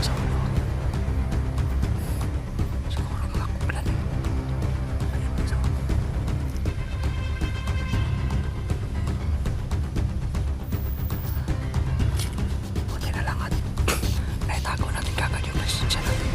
sa ulo. Siguro mga kuplan eh. Ayan sa ulo. Buti na lang at naitago natin kagad yung presensya natin.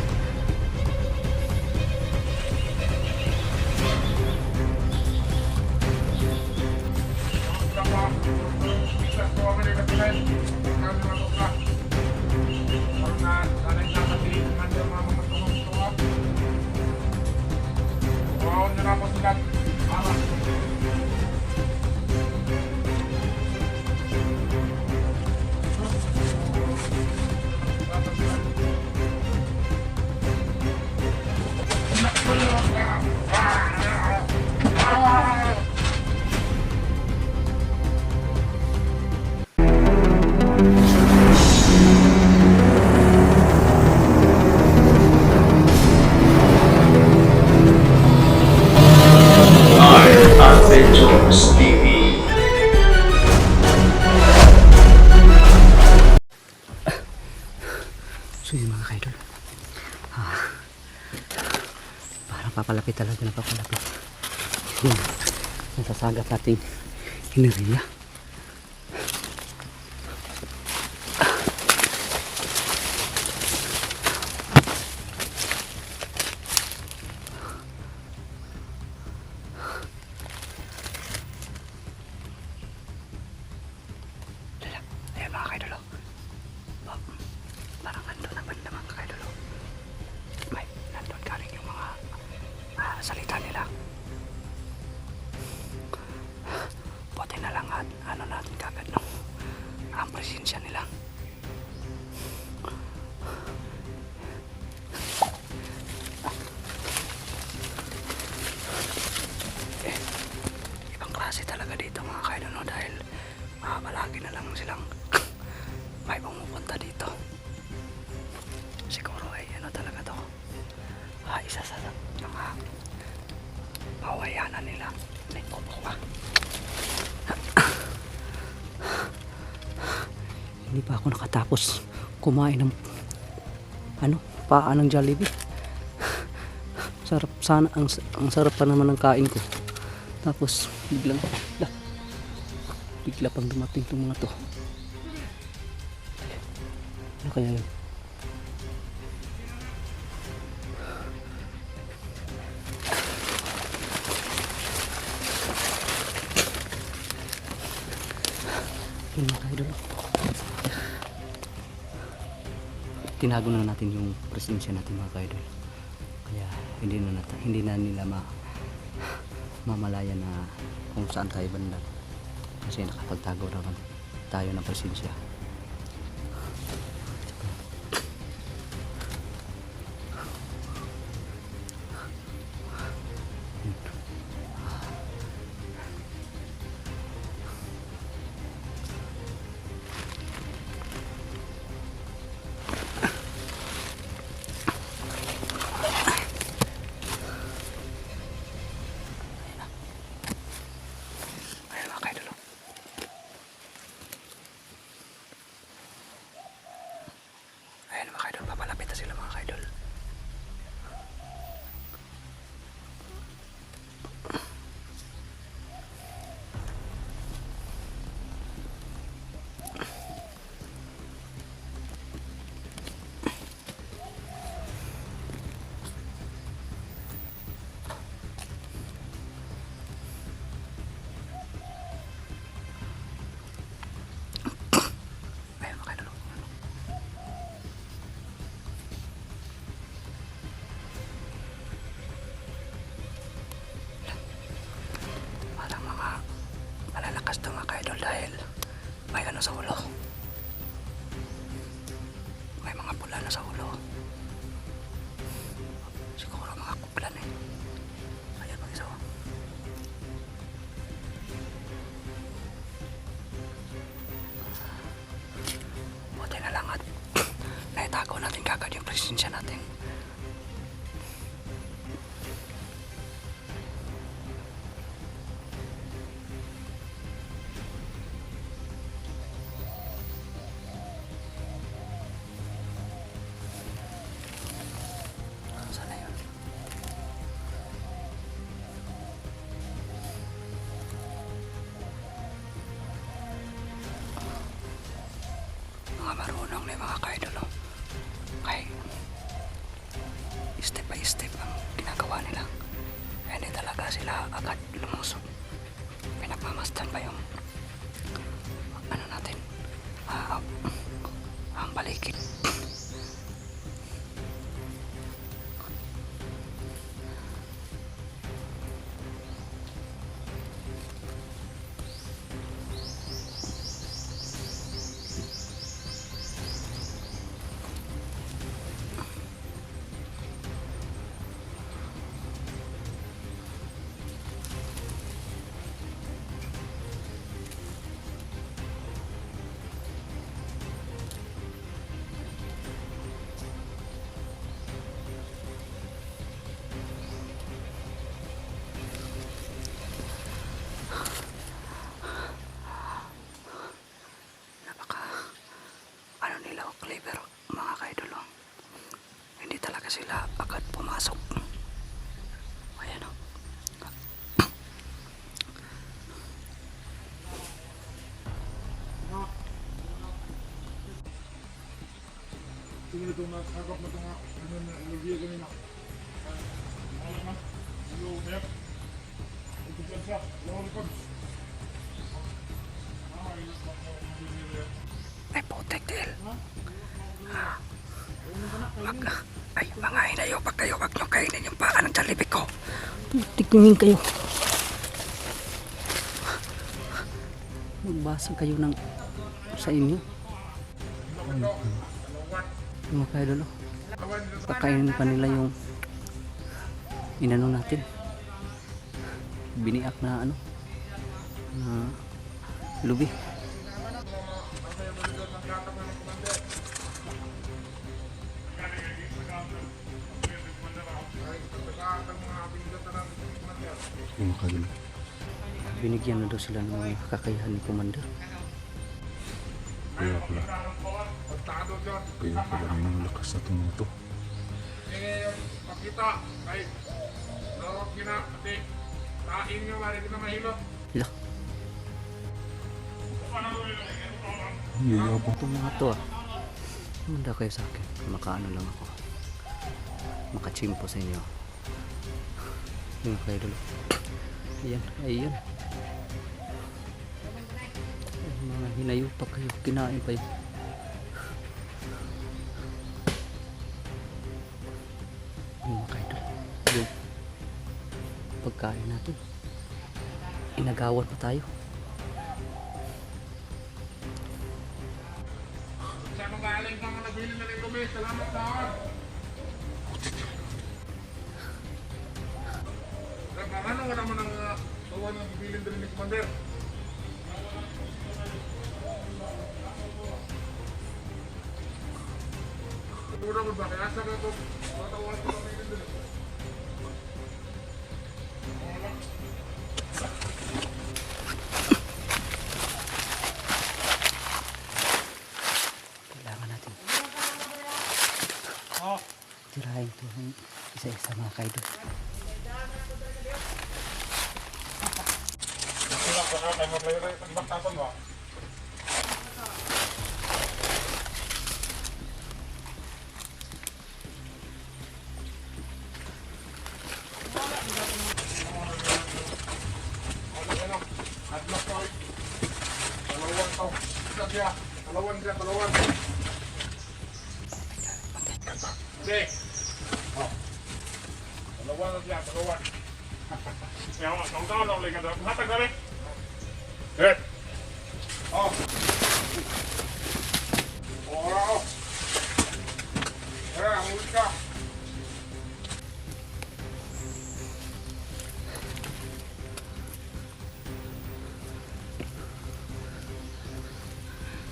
Adventures TV. So yun mga kaidol, parang papalapit talaga na papalapit yun, nasasagat nating hinirila. Ayan mga kaidol, parang nandun ang banda mga kaidol. May nandun galing yung mga salita nila. Buti na lang at ano natin kagad no, ang presensya nila. Ibang klase talaga dito mga kaidol no, dahil palagi na lang silang may pumupunta dito. Siguro ay ano talaga to, isa sa mga pawayanan nila. May kubo ka. Hindi pa ako nakatapos kumain ng paa ng Jollibee. Sarap sana, ang sarap pa naman ng kain ko. Tapos bigla pang dumating itong mga to. Ano kaya yun? Yun mga kaidol, tinago na natin yung presensya natin mga kaidol, kaya hindi na nila mamalaya na kung saan tayo banda, kasi nakapagtago naman tayo ng presensya. Ayan mga kaidol, papalapit na sila mga kaidol. Ayan mga kaidol. Parang mga malalakas to mga kaidol dahil may ano sa ulo. May mga pula na sa ulo. Siguro mga kuplan eh. Ayan mag-isa. Buti na lang at naitago natin kagad yung presensya natin. Tunong na mga kaidolo. Kay step by step ang ginagawa nila. Hindi talaga sila agad lumusog. Pinagmamasdan pa yung ano natin, ang paligid. Ano nila, clever mga kaidolo. Hindi talaga sila agad pumasok. Ayan o. Tingnan ito na sagap na ito nga. Ano na, ilagay ganun na. Ano na? Ano, Bep? Ito dyan siya. Long likod. Ilas lang po. Ay putek dahil. Ay mga inayo, pag kayo wag nyo kainin yung paa ng Jollibee ko. Tignan kayo. Magbasa kayo ng sa inyo. Mga kaidolo. Pakainin pa nila yung inano natin. Biniak na ano na lubi. Yung kagulo. Binigyan na daw sila ng mga kakayahan ni Commander. Kaya pala. Kaya pala may lakas na tumuto. Pakita kay narot kina ati tain nyo mari kita mahilot. Ila, Yayabang. itong mga to Manda kayo sa akin. Makaano lang ako. Makachimpo sa inyo. Yung kayo dulo. Ayan, ayan. Ay, mga hinayo pa kayo. Kinain pa yun. Yung mga kayo dulo. Yung pagkain natin. Inagawan pa tayo. Sa mga galing ka nga nabili na ng lumi. Salamat daan. Ano nga naman ang tuwan ng gibilin din ni Commander? Siguro mo ba? Kaya sa ito, matawan ko kami din. Kailangan natin tirahin ito ng isa-isa mga kaidol. Sila ka na kayo maglayray. Pagbaktasan mo. Dalawan. Sige. Oh. Dalawan na siya, dalawan. Kaya nga, taon-taon lang ulit ka doon. Hatag na rin. Good. Oh. Oh. Kaya, ang ulit ka.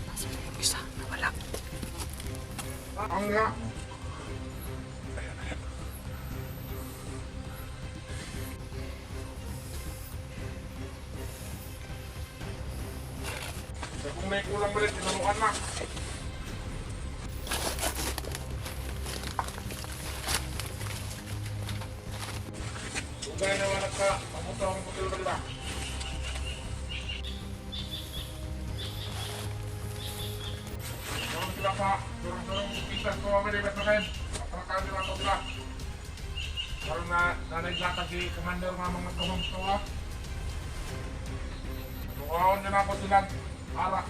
Nasa na yung isa na wala. Ang nga. Kung may kulang ulit, tinuruan na. Ugay na wanak ka, pamutaw ang putil ka diba? Naman sila pa. Durang-durang pintas ko mga libat na kayo. Kapag nila ako sila. Parang nanaglatan si Commander mga kumang to. Tukaon nyo na ako sila. Ara.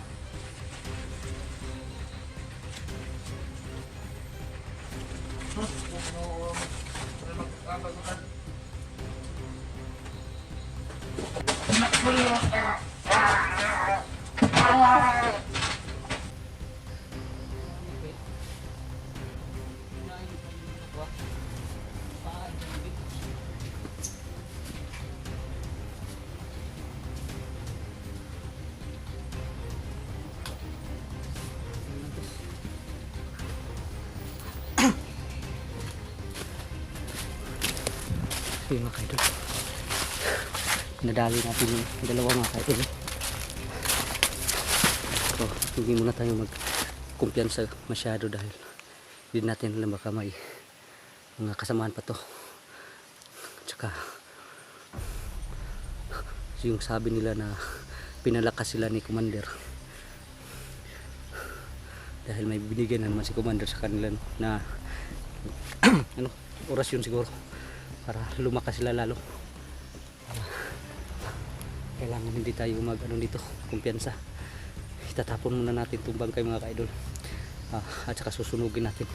Yung mga kaidol, nadali natin yung dalawa mga kaidol. So hindi muna tayo magkumpiyansa masyado dahil hindi natin alam baka may mga kasamaan pa to. Tsaka yung sabi nila na pinalakas sila ni Commander dahil may binigyan na naman si Commander sa kanila na ano, orasyon siguro para lumakas sila lalo. Kailangan hindi tayo mag ano dito, kumpiyansa. Itatapon muna natin itong bangkay mga kaidol, at saka susunugin natin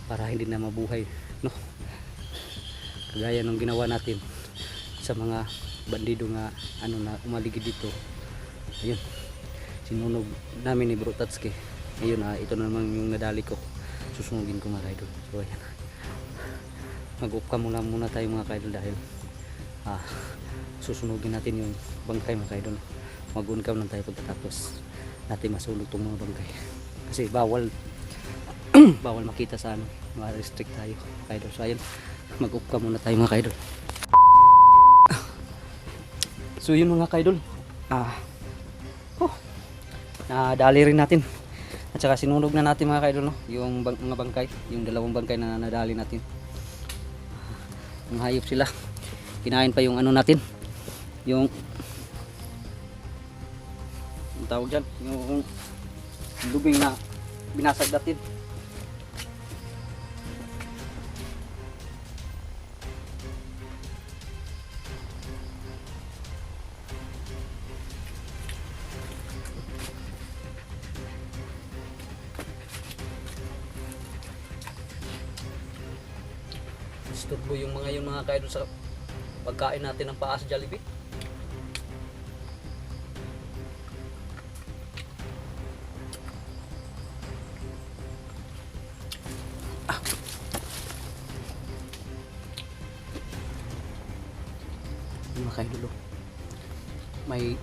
para hindi na mabuhay, no? Kagaya nung ginawa natin sa mga bandido nga ano na umaligid dito. Ayun, sinunog namin ni Bro Tatsuki. Ayun, ito naman yung nadali ko, susunugin ko mga kaidol. So ayan, mag-up muna tayo mga kaidol dahil susunugin natin yung bangkay mga kaidol. Mag-uncam lang tayo pagkatapos natin masulog itong mga bangkay kasi bawal bawal makita sa ano, ma-restrict tayo kaidol. So ayun, mag-up muna tayo mga kaidol. So yun mga kaidol, nadali rin natin at saka sinunog na natin mga kaidol, no? Yung mga bangkay, yung dalawang bangkay na nadali natin. Ang hayop sila, kinain pa yung ano natin, yung tawag dyan, yung lubing na binasag natin. Isturbo yung mga kaidol sa pagkain natin ng paa sa Jollibee. Mga kaidol, may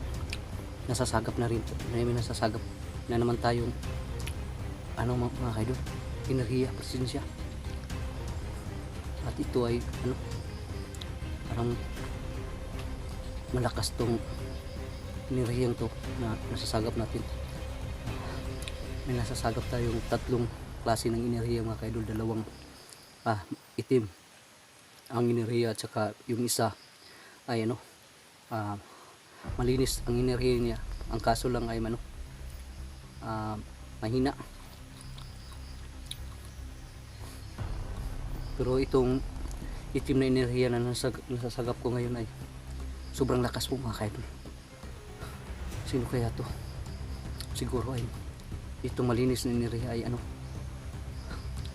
nasasagap na rin, may nasasagap na naman tayong ano mga kaidol, enerhiya, presensya. At ito ay ano, parang malakas tong enerhiyang to na nasasagap natin. May nasasagap tayong tatlong klase ng enerhiya mga kaidol. Dalawang itim ang enerhiya at saka yung isa ay ano, malinis ang enerhiya niya. Ang kaso lang ay ano, mahina. Pero itong itim na enerhiya na nasasagap ko ngayon ay sobrang lakas po mga kaidol. Sino kaya to? Siguro ay itong malinis na enerhiya ay ano,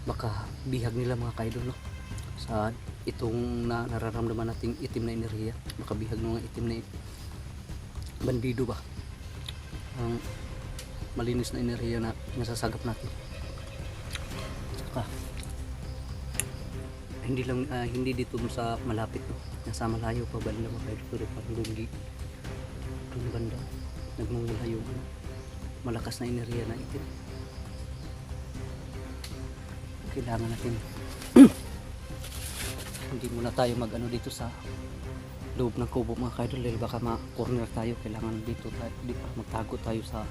baka bihag nila mga kaidol, no? Sa itong nararamdaman nating itim na enerhiya, baka bihag ng itim na bandido ba ang malinis na enerhiya na nasasagap natin. Saka hindi lang hindi dito sa malapit, no? Nasa malayo pa banda mga kaidol, pero parang doon banda nagmumula yung ano, malakas na enerhiya na itim. Kailangan natin hindi muna tayo mag ano dito sa loob ng kubo mga kaidol dahil baka ma-corner tayo. Kailangan dito tayo, magtago tayo sa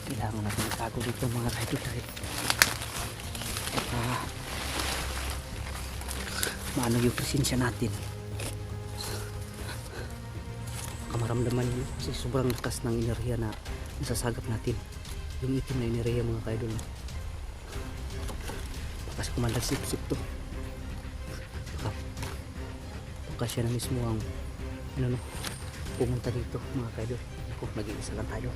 kailangan natin magtago dito mga kaidol dahil maano yung presensya natin. Kamaramdaman nyo kasi sobrang lakas ng enerhiya na nasasagap natin. Yung itim na enerhiya mga kaidol. Kasi kumalagsip-sip to. Baka siya na mismo ang ano, pumunta dito mga kaidol. Ako, nag-iisa lang tayo.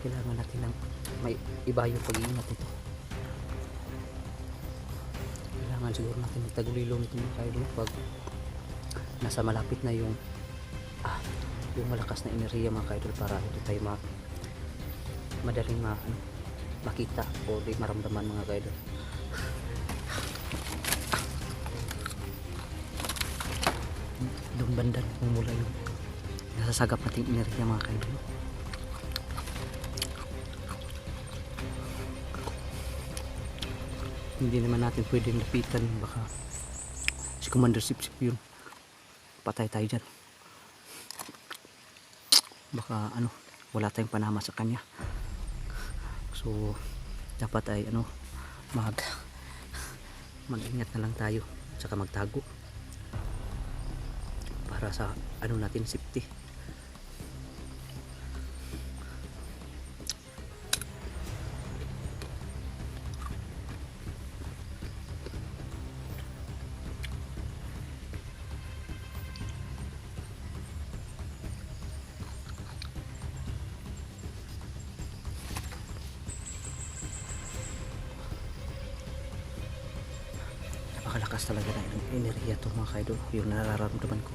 Kailangan natin ng may iba yung pag-iingat nito. Kailangan siguro natin magtagulilong ito mga kaidol pag nasa malapit na yung malakas na enerhiya mga kaidol, para hindi tayo madaling makita o di maramdaman mga kaidol. Doon banda mula yung nasasagap nating enerhiya mga kaidol. Hindi naman natin pwedeng lapitan, baka si Commander Sip-Sip yun, patay tayo dyan. Baka wala tayong panama sa kanya. So dapat ay mag-ingat na lang tayo, saka magtago para sa natin safety. Napakalakas talaga ng enerhiya to mga kaidol, yung nararamdaman ko.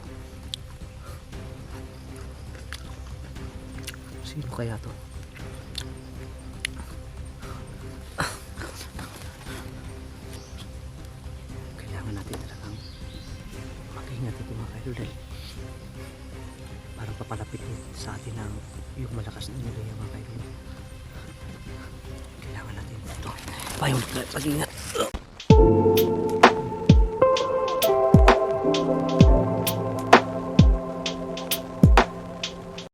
Sino kaya to? Kailangan natin talagang mag-ingat ito mga kaidol, dahil parang papalapit sa atin ng yung malakas na enerhiya mga kaidol. Kailangan natin ito pag-ingat.